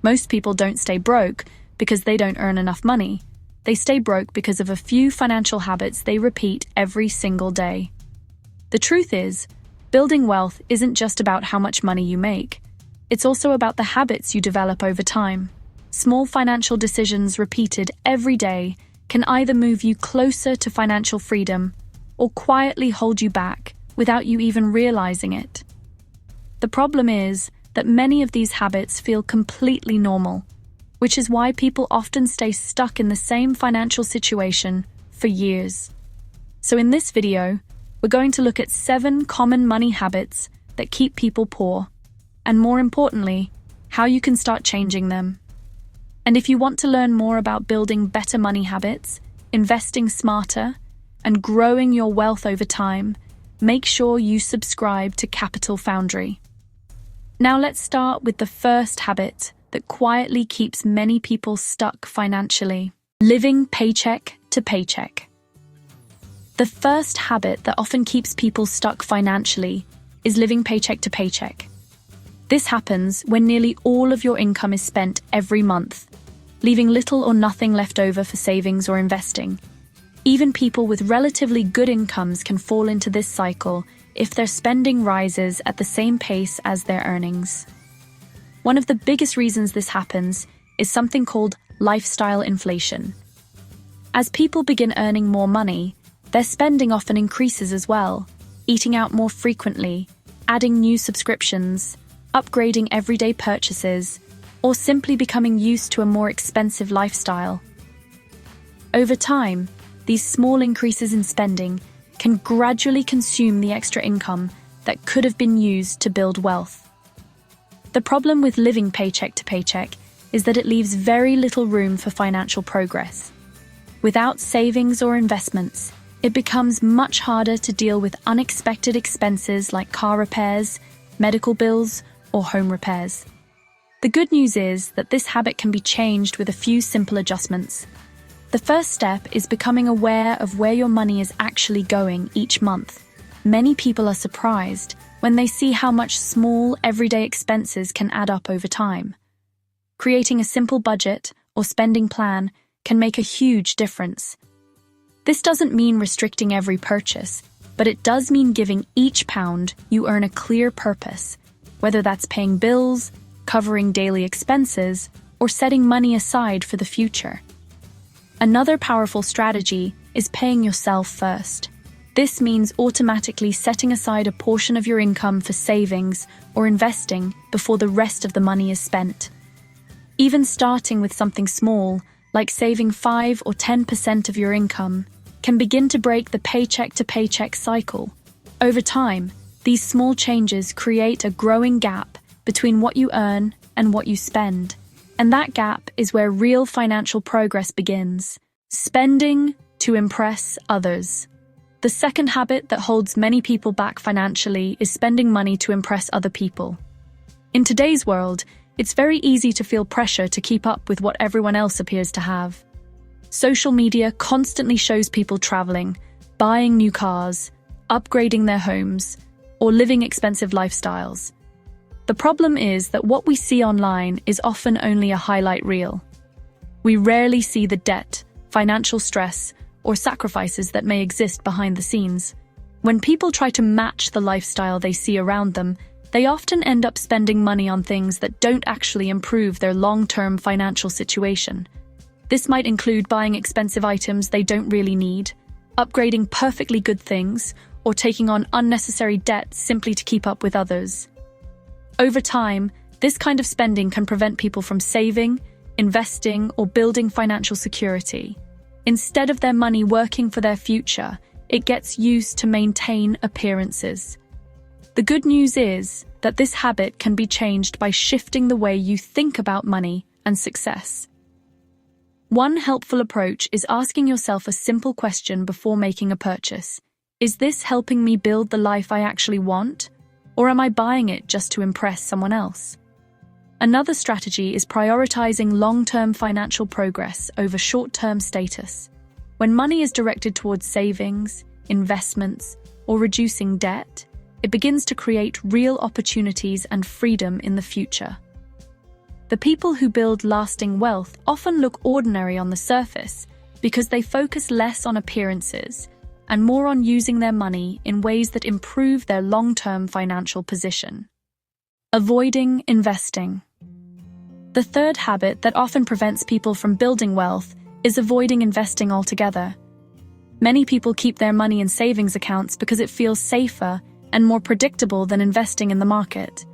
Most people don't stay broke because they don't earn enough money. They stay broke because of a few financial habits they repeat every single day. The truth is, building wealth isn't just about how much money you make. It's also about the habits you develop over time. Small financial decisions repeated every day can either move you closer to financial freedom or quietly hold you back without you even realizing it. The problem is that many of these habits feel completely normal, which is why people often stay stuck in the same financial situation for years. So in this video, we're going to look at 7 common money habits that keep people poor, and more importantly, how you can start changing them. And if you want to learn more about building better money habits, investing smarter, and growing your wealth over time, make sure you subscribe to Capital Foundry. Now let's start with the first habit that quietly keeps many people stuck financially: living paycheck to paycheck. The first habit that often keeps people stuck financially is living paycheck to paycheck. This happens when nearly all of your income is spent every month, leaving little or nothing left over for savings or investing. Even people with relatively good incomes can fall into this cycle if their spending rises at the same pace as their earnings. One of the biggest reasons this happens is something called lifestyle inflation. As people begin earning more money, their spending often increases as well, eating out more frequently, adding new subscriptions, upgrading everyday purchases, or simply becoming used to a more expensive lifestyle. Over time, these small increases in spending can gradually consume the extra income that could have been used to build wealth. The problem with living paycheck to paycheck is that it leaves very little room for financial progress. Without savings or investments, it becomes much harder to deal with unexpected expenses like car repairs, medical bills, or home repairs. The good news is that this habit can be changed with a few simple adjustments. The first step is becoming aware of where your money is actually going each month. Many people are surprised when they see how much small, everyday expenses can add up over time. Creating a simple budget or spending plan can make a huge difference. This doesn't mean restricting every purchase, but it does mean giving each pound you earn a clear purpose, whether that's paying bills, covering daily expenses, or setting money aside for the future. Another powerful strategy is paying yourself first. This means automatically setting aside a portion of your income for savings or investing before the rest of the money is spent. Even starting with something small, like saving 5 or 10% of your income, can begin to break the paycheck-to-paycheck cycle. Over time, these small changes create a growing gap between what you earn and what you spend. And that gap is where real financial progress begins. Spending to impress others. The second habit that holds many people back financially is spending money to impress other people. In today's world, it's very easy to feel pressure to keep up with what everyone else appears to have. Social media constantly shows people traveling, buying new cars, upgrading their homes, or living expensive lifestyles. The problem is that what we see online is often only a highlight reel. We rarely see the debt, financial stress, or sacrifices that may exist behind the scenes. When people try to match the lifestyle they see around them, they often end up spending money on things that don't actually improve their long-term financial situation. This might include buying expensive items they don't really need, upgrading perfectly good things, or taking on unnecessary debt simply to keep up with others. Over time, this kind of spending can prevent people from saving, investing, or building financial security. Instead of their money working for their future, it gets used to maintain appearances. The good news is that this habit can be changed by shifting the way you think about money and success. One helpful approach is asking yourself a simple question before making a purchase. Is this helping me build the life I actually want? Or am I buying it just to impress someone else? Another strategy is prioritizing long-term financial progress over short-term status. When money is directed towards savings, investments, or reducing debt, it begins to create real opportunities and freedom in the future. The people who build lasting wealth often look ordinary on the surface because they focus less on appearances and more on using their money in ways that improve their long-term financial position. Avoiding investing. The third habit that often prevents people from building wealth is avoiding investing altogether. Many people keep their money in savings accounts because it feels safer and more predictable than investing in the market.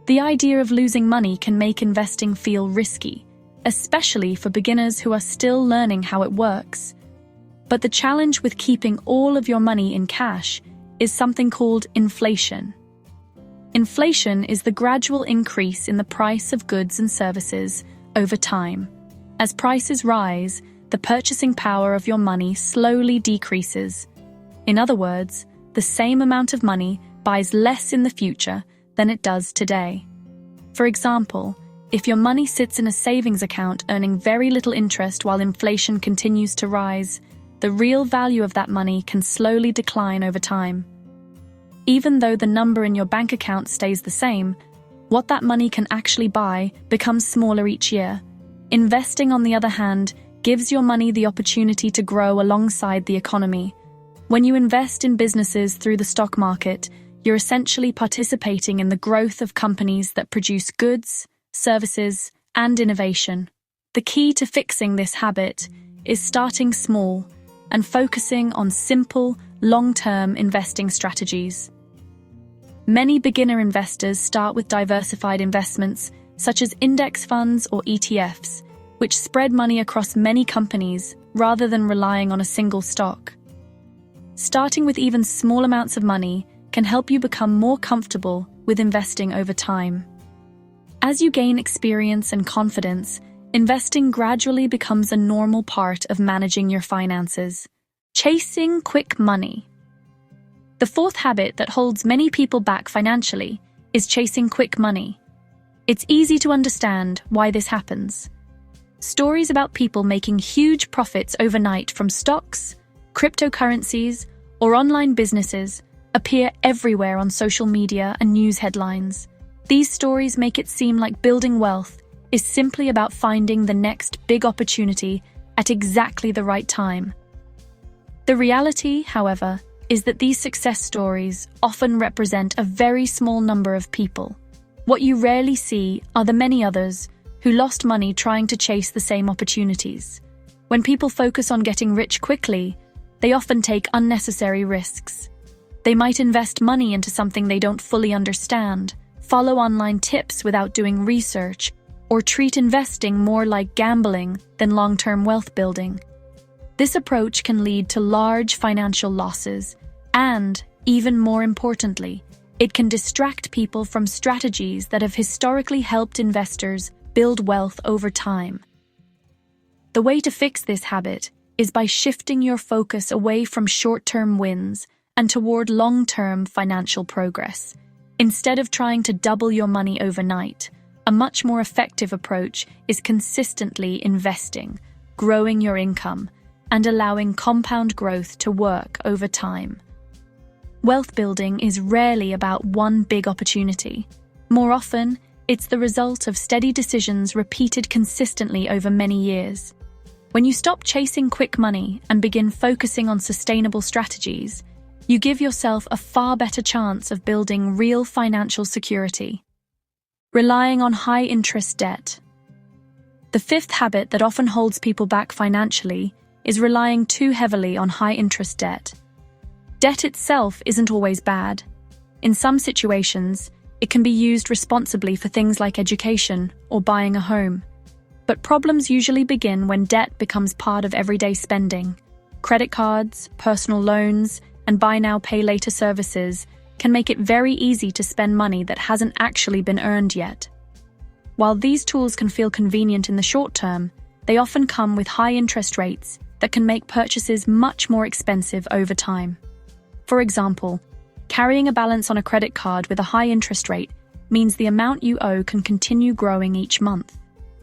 The idea of losing money can make investing feel risky, especially for beginners who are still learning how it works. But the challenge with keeping all of your money in cash is something called inflation. Inflation is the gradual increase in the price of goods and services over time. As prices rise, the purchasing power of your money slowly decreases. In other words, the same amount of money buys less in the future than it does today. For example, if your money sits in a savings account earning very little interest while inflation continues to rise, the real value of that money can slowly decline over time. Even though the number in your bank account stays the same, what that money can actually buy becomes smaller each year. Investing, on the other hand, gives your money the opportunity to grow alongside the economy. When you invest in businesses through the stock market, you're essentially participating in the growth of companies that produce goods, services, and innovation. The key to fixing this habit is starting small and focusing on simple, long-term investing strategies. Many beginner investors start with diversified investments, such as index funds or ETFs, which spread money across many companies rather than relying on a single stock. Starting with even small amounts of money can help you become more comfortable with investing over time. As you gain experience and confidence, investing gradually becomes a normal part of managing your finances. Chasing quick money. The fourth habit that holds many people back financially is chasing quick money. It's easy to understand why this happens. Stories about people making huge profits overnight from stocks, cryptocurrencies, or online businesses appear everywhere on social media and news headlines. These stories make it seem like building wealth is simply about finding the next big opportunity at exactly the right time. The reality, however, is that these success stories often represent a very small number of people. What you rarely see are the many others who lost money trying to chase the same opportunities. When people focus on getting rich quickly, they often take unnecessary risks. They might invest money into something they don't fully understand, follow online tips without doing research, or treat investing more like gambling than long-term wealth building. This approach can lead to large financial losses, and, even more importantly, it can distract people from strategies that have historically helped investors build wealth over time. The way to fix this habit is by shifting your focus away from short-term wins and toward long-term financial progress. Instead of trying to double your money overnight, a much more effective approach is consistently investing, growing your income, and allowing compound growth to work over time. Wealth building is rarely about one big opportunity. More often, it's the result of steady decisions repeated consistently over many years. When you stop chasing quick money and begin focusing on sustainable strategies, you give yourself a far better chance of building real financial security. Relying on high-interest debt. The fifth habit that often holds people back financially is relying too heavily on high-interest debt. Debt itself isn't always bad. In some situations, it can be used responsibly for things like education or buying a home. But problems usually begin when debt becomes part of everyday spending. Credit cards, personal loans, and buy now, pay later services can make it very easy to spend money that hasn't actually been earned yet. While these tools can feel convenient in the short term, they often come with high interest rates that can make purchases much more expensive over time. For example, carrying a balance on a credit card with a high interest rate means the amount you owe can continue growing each month.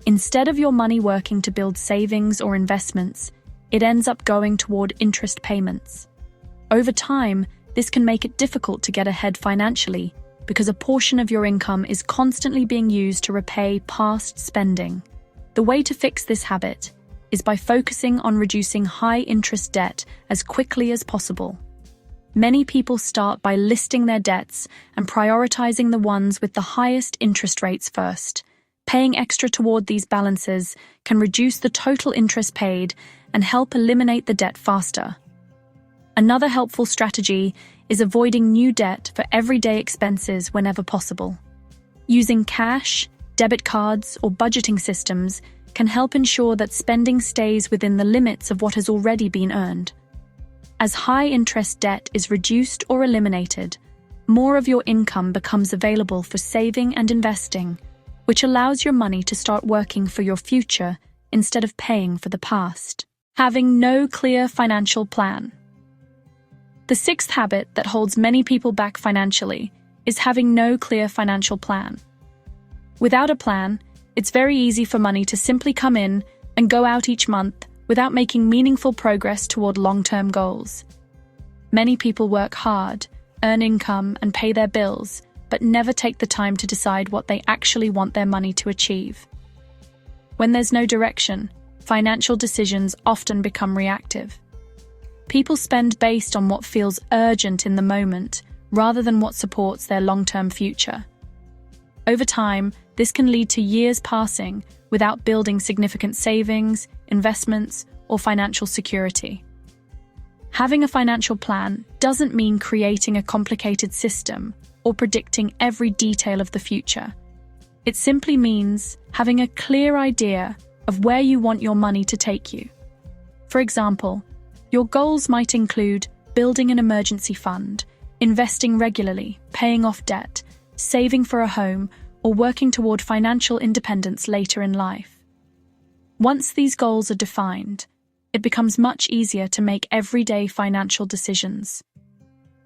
Instead of your money working to build savings or investments, it ends up going toward interest payments. Over time, this can make it difficult to get ahead financially because a portion of your income is constantly being used to repay past spending. The way to fix this habit is by focusing on reducing high-interest debt as quickly as possible. Many people start by listing their debts and prioritizing the ones with the highest interest rates first. Paying extra toward these balances can reduce the total interest paid and help eliminate the debt faster. Another helpful strategy is avoiding new debt for everyday expenses whenever possible. Using cash, debit cards, or budgeting systems can help ensure that spending stays within the limits of what has already been earned. As high-interest debt is reduced or eliminated, more of your income becomes available for saving and investing, which allows your money to start working for your future instead of paying for the past. Having no clear financial plan. The sixth habit that holds many people back financially is having no clear financial plan. Without a plan, it's very easy for money to simply come in and go out each month without making meaningful progress toward long-term goals. Many people work hard, earn income, and pay their bills, but never take the time to decide what they actually want their money to achieve. When there's no direction, financial decisions often become reactive. People spend based on what feels urgent in the moment, rather than what supports their long-term future. Over time, this can lead to years passing without building significant savings, investments, or financial security. Having a financial plan doesn't mean creating a complicated system or predicting every detail of the future. It simply means having a clear idea of where you want your money to take you. For example, your goals might include building an emergency fund, investing regularly, paying off debt, saving for a home, or working toward financial independence later in life. Once these goals are defined, it becomes much easier to make everyday financial decisions.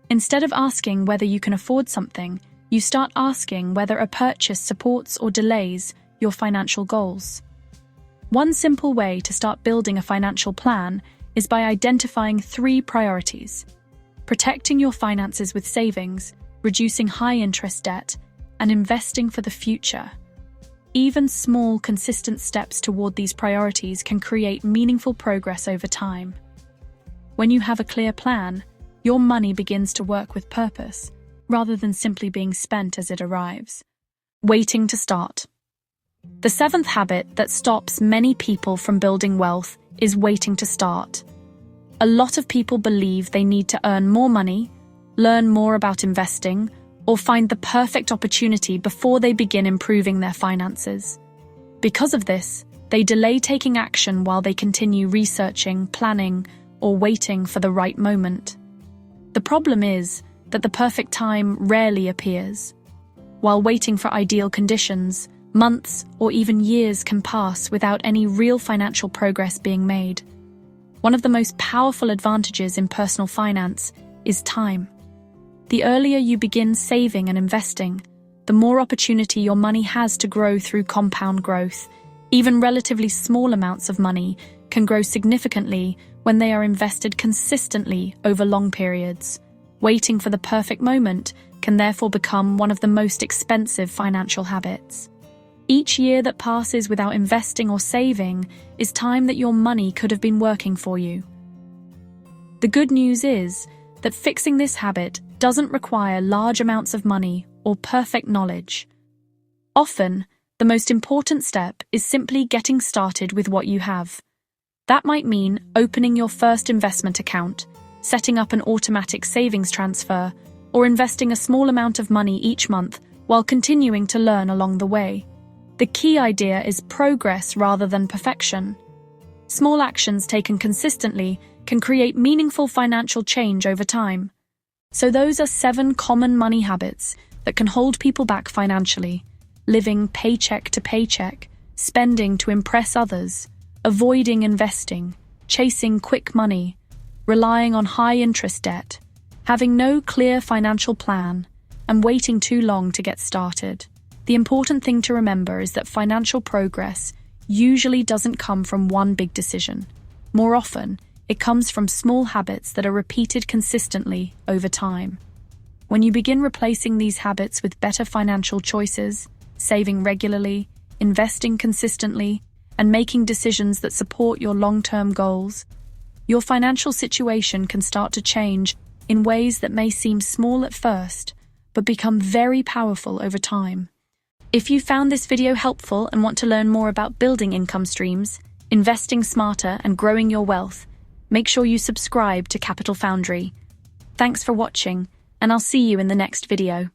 Instead of asking whether you can afford something, you start asking whether a purchase supports or delays your financial goals. One simple way to start building a financial plan is by identifying 3 priorities: protecting your finances with savings, reducing high-interest debt, and investing for the future. Even small, consistent steps toward these priorities can create meaningful progress over time. When you have a clear plan, your money begins to work with purpose, rather than simply being spent as it arrives. Waiting to start. The 7th habit that stops many people from building wealth is waiting to start. A lot of people believe they need to earn more money, learn more about investing, or find the perfect opportunity before they begin improving their finances. Because of this, they delay taking action while they continue researching, planning, or waiting for the right moment. The problem is that the perfect time rarely appears. While waiting for ideal conditions, months or even years can pass without any real financial progress being made. One of the most powerful advantages in personal finance is time. The earlier you begin saving and investing, the more opportunity your money has to grow through compound growth. Even relatively small amounts of money can grow significantly when they are invested consistently over long periods. Waiting for the perfect moment can therefore become one of the most expensive financial habits. Each year that passes without investing or saving is time that your money could have been working for you. The good news is that fixing this habit doesn't require large amounts of money or perfect knowledge. Often, the most important step is simply getting started with what you have. That might mean opening your first investment account, setting up an automatic savings transfer, or investing a small amount of money each month while continuing to learn along the way. The key idea is progress rather than perfection. Small actions taken consistently can create meaningful financial change over time. So those are 7 common money habits that can hold people back financially: living paycheck to paycheck, spending to impress others, avoiding investing, chasing quick money, relying on high-interest debt, having no clear financial plan, and waiting too long to get started. The important thing to remember is that financial progress usually doesn't come from one big decision. More often, it comes from small habits that are repeated consistently over time. When you begin replacing these habits with better financial choices, saving regularly, investing consistently, and making decisions that support your long-term goals, your financial situation can start to change in ways that may seem small at first, but become very powerful over time. If you found this video helpful and want to learn more about building income streams, investing smarter, and growing your wealth, make sure you subscribe to Capital Foundry. Thanks for watching, and I'll see you in the next video.